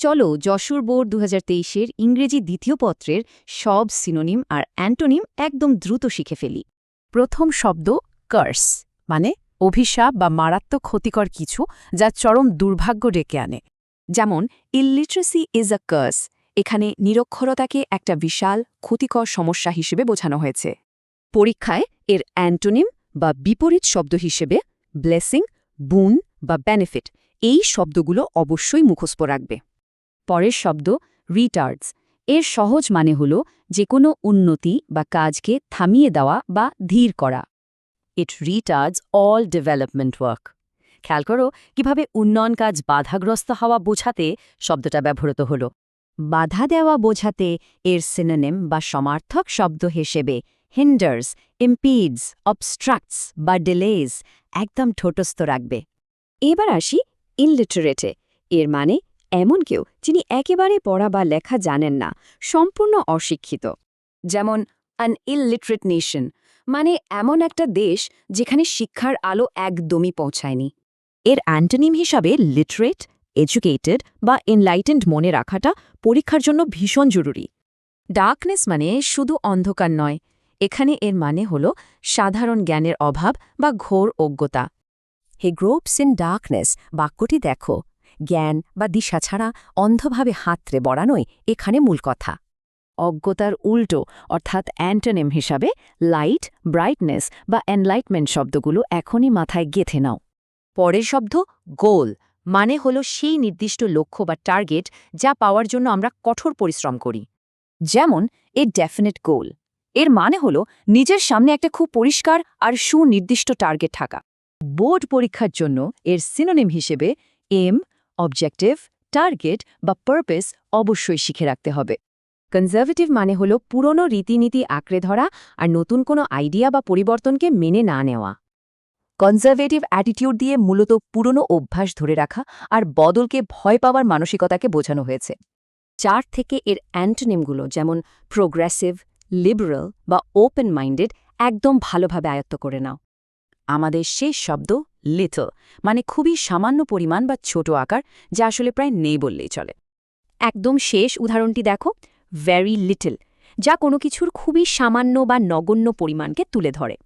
চলো যশোর বোর্ড ২০২৩-এর ইংরেজি দ্বিতীয় পত্রের সব সিনোনিম আর অ্যান্টোনিম একদম দ্রুত শিখে ফেলি। প্রথম শব্দ কার্স, মানে অভিশাপ বা মারাত্মক ক্ষতিকর কিছু যা চরম দুর্ভাগ্য ডেকে আনে। যেমন ইললিটারেসি ইজ আ কার্স, এখানে নিরক্ষরতাকে একটা বিশাল ক্ষতিকর সমস্যা হিসেবে বোঝানো হয়েছে। পরীক্ষায় এর অ্যান্টোনিম বা বিপরীত শব্দ হিসেবে ব্লেসিং, বুন বা বেনিফিট, এই শব্দগুলো অবশ্যই মুখস্থ রাখবে। পরের শব্দ রিটার্ডস, এর সহজ মানে হল যে কোনো উন্নতি বা কাজকে থামিয়ে দেওয়া বা ধীর করা। ইট রিটার্ডস অল ডেভেলপমেন্ট ওয়ার্ক। খেয়াল করো কিভাবে উন্নয়ন কাজ বাধাগ্রস্ত হওয়া বোঝাতে শব্দটা ব্যবহৃত হল। বাধা দেওয়া বোঝাতে এর সিনোনিম বা সমার্থক শব্দ হিসেবে হিন্ডার্স, ইম্পিডস, অবস্ট্রাক্টস বা ডিলেজ একদম ঠোঁটস্থ রাখবে। এবার আসি ইললিটারেটে, এর মানে এমন কেউ যিনি একেবারে পড়া বা লেখা জানেন না, সম্পূর্ণ অশিক্ষিত। যেমন অ্যান ইললিটারেট নেশন, মানে এমন একটা দেশ যেখানে শিক্ষার আলো একদমই পৌঁছায়নি। এর অ্যান্টোনিম হিসাবে লিটারেট, এডুকেটেড বা এনলাইটেন্ড মনে রাখাটা পরীক্ষার জন্য ভীষণ জরুরি। ডার্কনেস মানে শুধু অন্ধকার নয়, এখানে এর মানে হল সাধারণ জ্ঞানের অভাব বা ঘোর অজ্ঞতা। হে গ্রোপস ইন ডার্কনেস বাক্যটি দেখো, জ্ঞান বা দিশা ছাড়া অন্ধভাবে হাতড়ে বড়ানোই এখানে মূল কথা। অজ্ঞতার উল্টো অর্থাৎ অ্যান্টোনিম হিসাবে লাইট, ব্রাইটনেস বা এনলাইটমেন্ট শব্দগুলো এখনই মাথায় গেঁথে নাও। পরের শব্দ গোল, মানে হল সেই নির্দিষ্ট লক্ষ্য বা টার্গেট যা পাওয়ার জন্য আমরা কঠোর পরিশ্রম করি। যেমন এ ডেফিনেট গোল, এর মানে হল নিজের সামনে একটা খুব পরিষ্কার আর সুনির্দিষ্ট টার্গেট থাকা। বোর্ড পরীক্ষার জন্য এর সিনোনিম হিসেবে এম, অবজেক্টিভ, টার্গেট বা পারপাস অবশ্যই শিখে রাখতে হবে। কনজারভেটিভ মানে হল পুরনো রীতিনীতি আঁকড়ে ধরা আর নতুন কোনো আইডিয়া বা পরিবর্তনকে মেনে না নেওয়া। কনজারভেটিভ অ্যাটিটিউড দিয়ে মূলত পুরনো অভ্যাস ধরে রাখা আর বদলকে ভয় পাওয়ার মানসিকতাকে বোঝানো হয়েছে। 4 থেকে এর অ্যান্টোনিমগুলো যেমন প্রোগ্রেসিভ, লিবারেল বা ওপেন মাইন্ডেড একদম ভালোভাবে আয়ত্ত করে নাও। আমাদের শেষ শব্দ লিটল, মানে খুবই সামান্য পরিমাণ বা ছোট আকার, যা আসলে প্রায় নেই বললেই চলে। একদম শেষ উদাহরণটি দেখো, ভেরি লিটল, যা কোনো কিছুর খুবই সামান্য বা নগণ্য পরিমাণকে তুলে ধরে।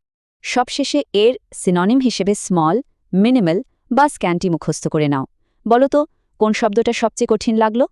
সবশেষে এর সিনোনিম হিসেবে স্মল, মিনিমাল বা স্ক্যান্টি মুখস্থ করে নাও। বলো তো কোন শব্দটা সবচেয়ে কঠিন লাগলো?